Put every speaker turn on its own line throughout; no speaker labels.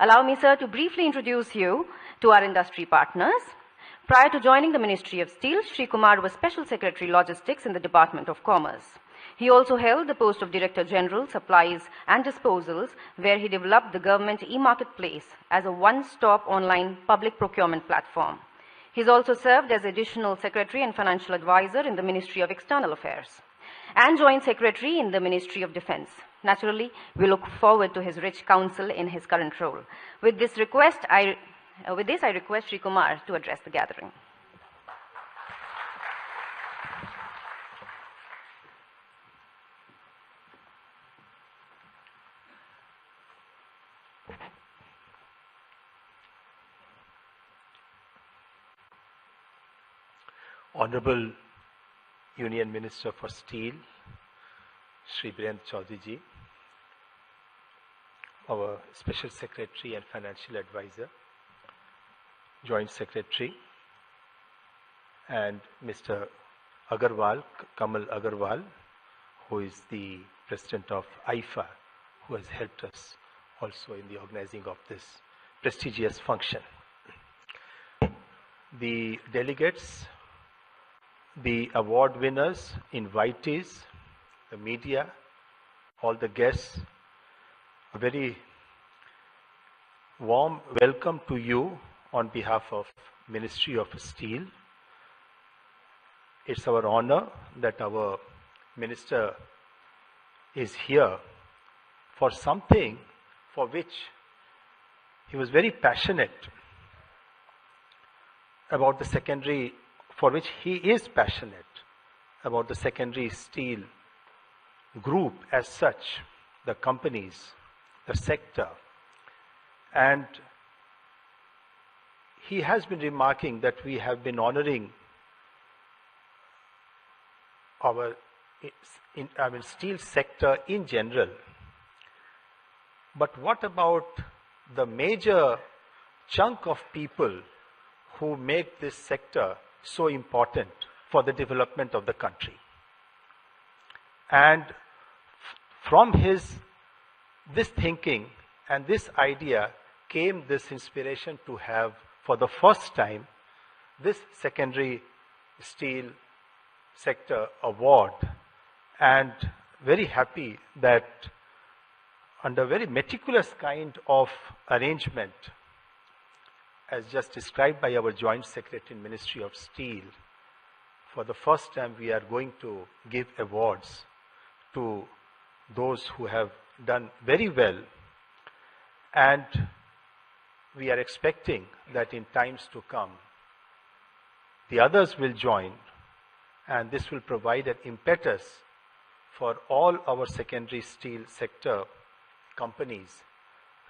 Allow me, sir, to briefly introduce you to our industry partners. Prior to joining the Ministry of Steel, Sri Kumar was Special Secretary Logistics in the Department of Commerce. He also held the post of Director General, Supplies and Disposals, where he developed the government e-marketplace as a one-stop online public procurement platform. He's also served as Additional Secretary and Financial Advisor in the Ministry of External Affairs and Joint Secretary in the Ministry of Defense. Naturally, we look forward to his rich counsel in his current role. With this, I request Sri Kumar to address the gathering.
Honorable Union Minister for Steel, Shri Birendra Chaudhary ji, our Special Secretary and Financial Advisor, Joint Secretary, and Mr. Agarwal, Kamal Agarwal, who is the President of IFA, who has helped us also in the organizing of this prestigious function. The delegates, the award winners, invitees, the media, all the guests, a very warm welcome to you on behalf of Ministry of Steel. It's our honor that our minister is here for something for which he was very passionate about the secondary, for which he is passionate about the secondary steel group as such, the companies, the sector. And he has been remarking that we have been honoring our steel sector in general. But what about the major chunk of people who make this sector so important for the development of the country? And from this thinking and this idea came this inspiration to have, for the first time, this secondary steel sector award. And very happy that under very meticulous kind of arrangement, as just described by our Joint Secretary in Ministry of Steel, for the first time we are going to give awards to those who have done very well, and we are expecting that in times to come the others will join, and this will provide an impetus for all our secondary steel sector companies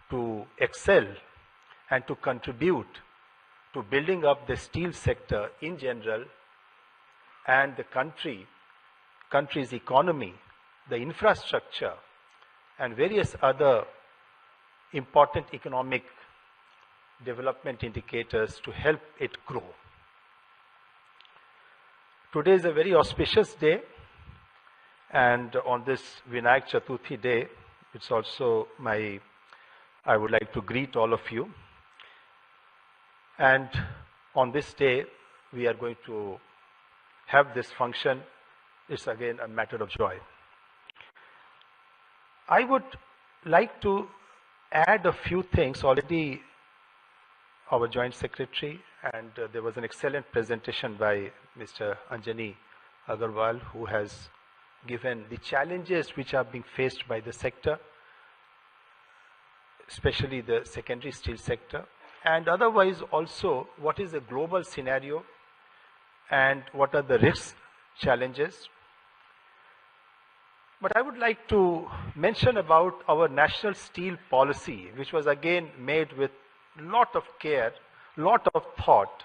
to excel and to contribute to building up the steel sector in general and the country's economy, the infrastructure, and various other important economic development indicators to help it grow. Today is a very auspicious day, and on this Vinayak Chaturthi day, it's also I would like to greet all of you. And on this day, we are going to have this function. It's again a matter of joy. I would like to add a few things. Already our Joint Secretary, and there was an excellent presentation by Mr. Anjani Agarwal, who has given the challenges which are being faced by the sector, especially the secondary steel sector, and otherwise also what is the global scenario and what are the risks, challenges. But I would like to mention about our national steel policy, which was again made with lot of care, lot of thought,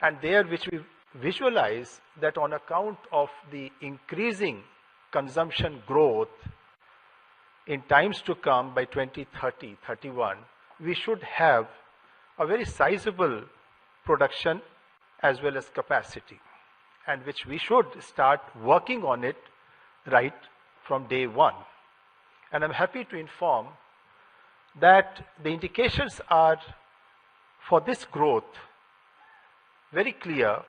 and there which we visualize that on account of the increasing consumption growth in times to come by 2030, 31, we should have a very sizable production as well as capacity, and which we should start working on it right from day one. And I'm happy to inform that the indications are for this growth very clear.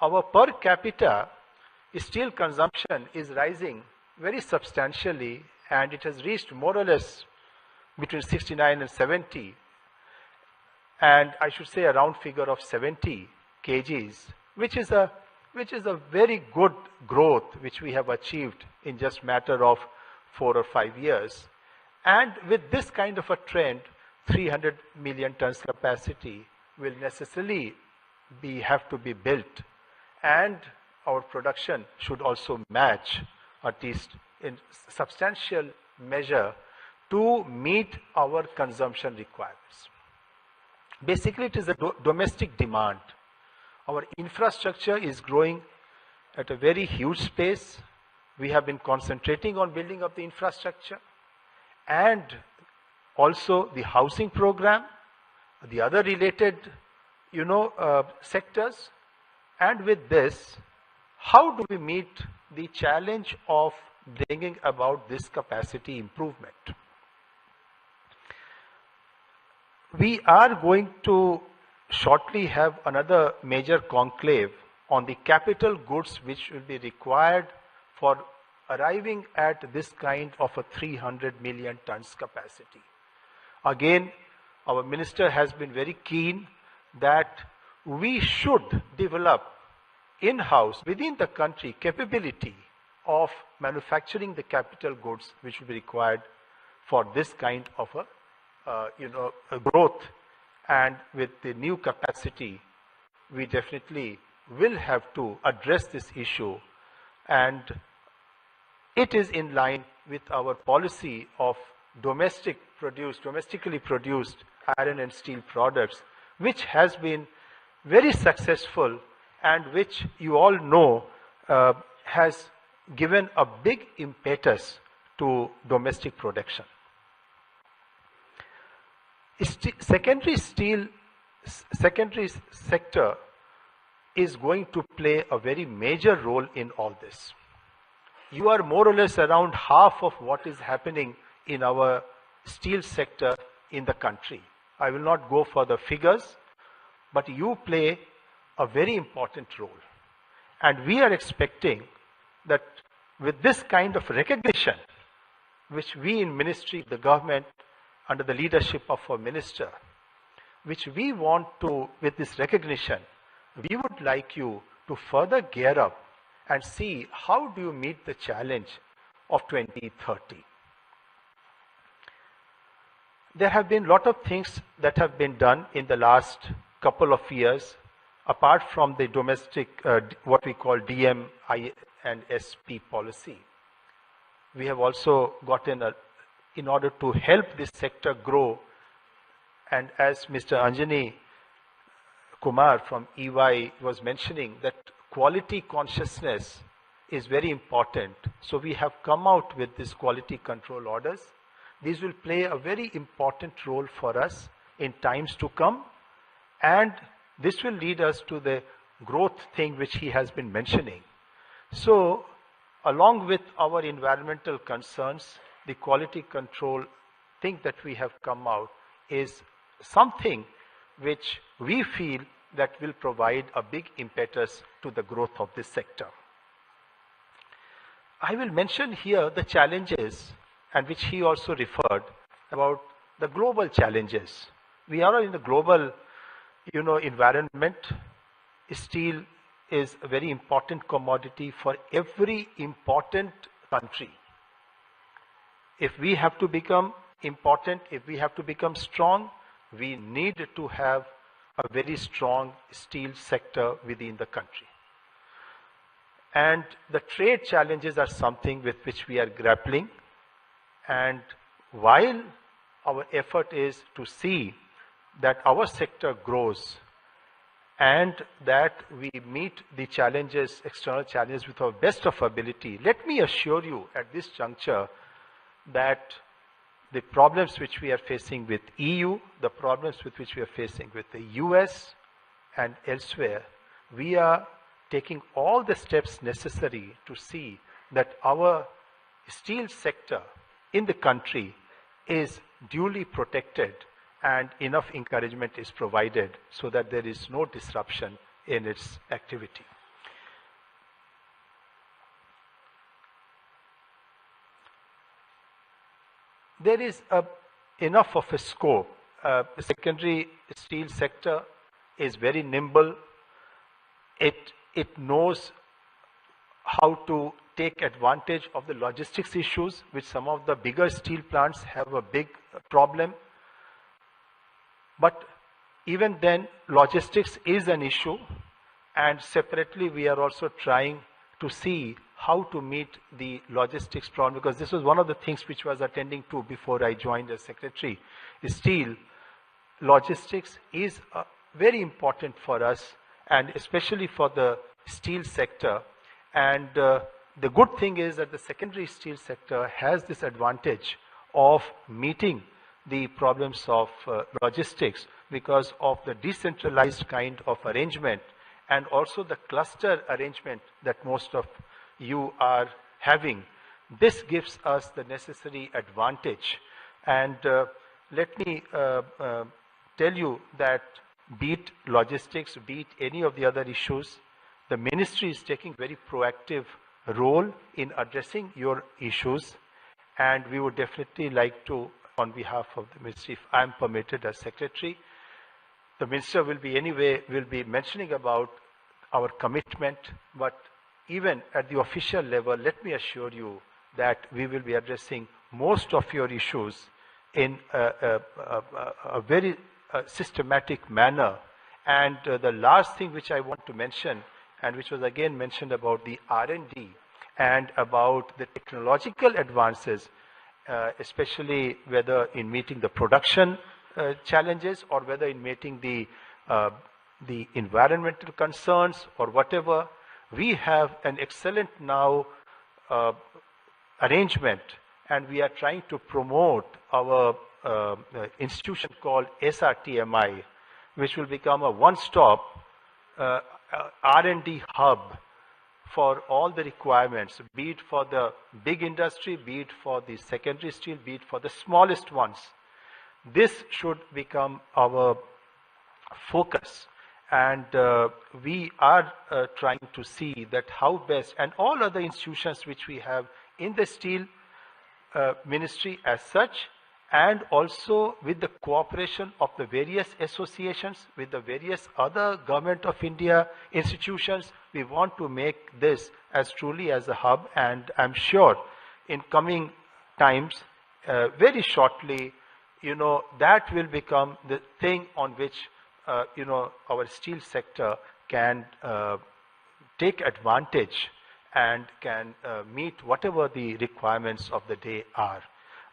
Our per capita steel consumption is rising very substantially, and it has reached more or less between 69 and 70, and I should say a round figure of 70 kgs, which is a very good growth which we have achieved in just matter of 4 or 5 years. And with this kind of a trend, 300 million tons capacity will necessarily have to be built, and our production should also match, at least in substantial measure, to meet our consumption requirements. Basically, it is a domestic demand. Our infrastructure is growing at a very huge pace. We have been concentrating on building up the infrastructure, and also the housing program, the other related, sectors. And with this, how do we meet the challenge of bringing about this capacity improvement? We are going to shortly have another major conclave on the capital goods which will be required for arriving at this kind of a 300 million tons capacity. Again, our minister has been very keen that we should develop in-house, within the country, capability of manufacturing the capital goods which will be required for this kind of a growth. And with the new capacity, we definitely will have to address this issue, and it is in line with our policy of domestically produced iron and steel products, which has been very successful and which you all know has given a big impetus to domestic production. Secondary sector is going to play a very major role in all this. You are more or less around half of what is happening in our steel sector in the country. I will not go for the figures, but you play a very important role. And we are expecting that with this kind of recognition, which we in ministry, the government, under the leadership of our minister, which we want to, with this recognition, we would like you to further gear up and see how do you meet the challenge of 2030. There have been a lot of things that have been done in the last couple of years, apart from the domestic, what we call DM and SP policy. We have also gotten in order to help this sector grow, and as Mr. Anjani Kumar from EY was mentioning, that quality consciousness is very important. So we have come out with this quality control orders. These will play a very important role for us in times to come, and this will lead us to the growth thing which he has been mentioning. So along with our environmental concerns, the quality control thing that we have come out is something which we feel that will provide a big impetus to the growth of this sector. I will mention here the challenges, and which he also referred about the global challenges. We are in the global, environment. Steel is a very important commodity for every important country. If we have to become important, if we have to become strong, we need to have a very strong steel sector within the country. And the trade challenges are something with which we are grappling. And while our effort is to see that our sector grows and that we meet the challenges, external challenges, with our best of ability, let me assure you at this juncture that the problems which we are facing with EU, the problems with which we are facing with the US and elsewhere, we are taking all the steps necessary to see that our steel sector in the country is duly protected and enough encouragement is provided so that there is no disruption in its activity. There is enough of a scope. The secondary steel sector is very nimble. It knows how to take advantage of the logistics issues, which some of the bigger steel plants have a big problem. But even then, logistics is an issue, and separately we are also trying to see how to meet the logistics problem, because this was one of the things which I was attending to before I joined as secretary. Steel logistics is very important for us, and especially for the steel sector. And the good thing is that the secondary steel sector has this advantage of meeting the problems of logistics because of the decentralized kind of arrangement and also the cluster arrangement that most of you are having. This gives us the necessary advantage. And let me tell you that be it logistics, be it any of the other issues, the ministry is taking very proactive role in addressing your issues, and we would definitely like to, on behalf of the ministry, if I am permitted as secretary, the minister will be mentioning about our commitment, but even at the official level, let me assure you that we will be addressing most of your issues in a very systematic manner. And the last thing which I want to mention, and which was again mentioned about the R&D and about the technological advances, especially whether in meeting the production challenges or whether in meeting the environmental concerns or whatever, we have an excellent now arrangement, and we are trying to promote our institution called SRTMI, which will become a one-stop R&D hub for all the requirements, be it for the big industry, be it for the secondary steel, be it for the smallest ones. This should become our focus, and we are trying to see that how best, and all other institutions which we have in the steel ministry as such, and also with the cooperation of the various associations, with the various other Government of India institutions, we want to make this as truly as a hub. And I'm sure in coming times, very shortly, that will become the thing on which, our steel sector can take advantage and can meet whatever the requirements of the day are.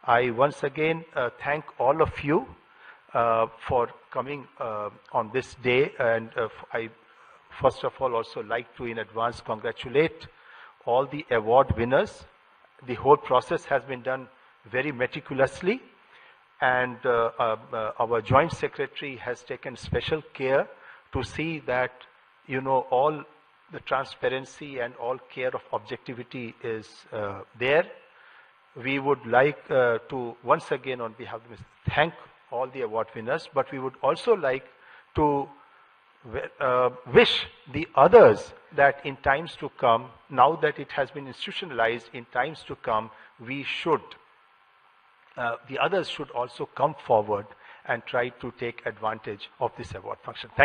I once again thank all of you for coming on this day, and I first of all also like to in advance congratulate all the award winners. The whole process has been done very meticulously, and our joint secretary has taken special care to see that all the transparency and all care of objectivity is there. We would like to once again on behalf of the ministry thank all the award winners, but we would also like to wish the others that in times to come, now that it has been institutionalized, in times to come, we should, the others should also come forward and try to take advantage of this award function. Thank you.